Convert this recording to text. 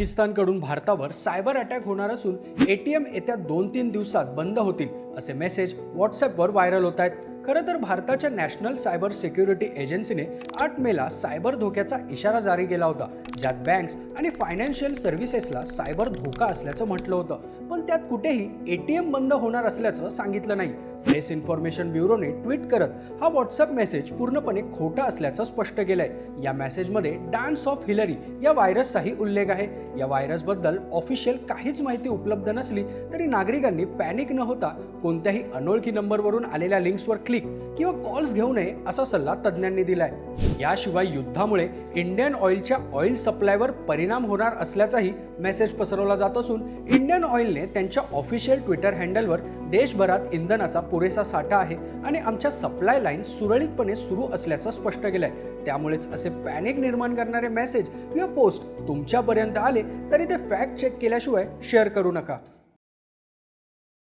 पाकिस्तानकडून भारतावर cyber attack होणार असून एटीएम येत्या 2-3 दिवसात बंद होतील असे मेसेज व्हॉट्सअपवर व्हायरल होत आहेत. खरं तर भारताच्या नॅशनल सायबर सिक्युरिटी एजन्सीने 8 मेला सायबर धोक्याचा इशारा जारी केला होता, ज्यात बँक्स आणि फायनान्शियल सर्व्हिसेसला सायबर धोका असल्याचं म्हटलं होतं. पण त्यात कुठेही एटीएम बंद होणार असल्याचं सांगितलं नाही. प्रेस इन्फॉर्मेशन ब्युरोने ट्विट करत हा व्हॉट्सअप मेसेज पूर्णपणे खोटा असल्याचं स्पष्ट केलंय. या मेसेजमध्ये डान्स ऑफ हिलरी या व्हायरसचाही उल्लेख आहे. या व्हायरसबद्दल ऑफिशियल काहीच माहिती उपलब्ध नसली तरी नागरिकांनी पॅनिक न होता कोणत्याही अनोळखी नंबरवरून आलेल्या लिंक्सवर क्लिक किंवा कॉल्स घेऊ नये असा सल्ला तज्ज्ञांनी दिलाय. याशिवाय युद्धामुळे इंडियन ऑइलच्या ऑइल सप्लायवर परिणाम होणार असल्याचाही मेसेज पसरवला जात असून इंडियन ऑइलने त्यांच्या ऑफिशियल ट्विटर हँडलवर देशभरात इंधनाचा पुरेसा साठा आहे आणि आमच्या सप्लाय लाईन सुरळीतपणे सुरू असल्याचं स्पष्ट केलंय. त्यामुळेच असे पॅनिक निर्माण करणारे मेसेज किंवा पोस्ट तुमच्यापर्यंत आले तरी ते फॅक्ट चेक केल्याशिवाय शेअर करू नका.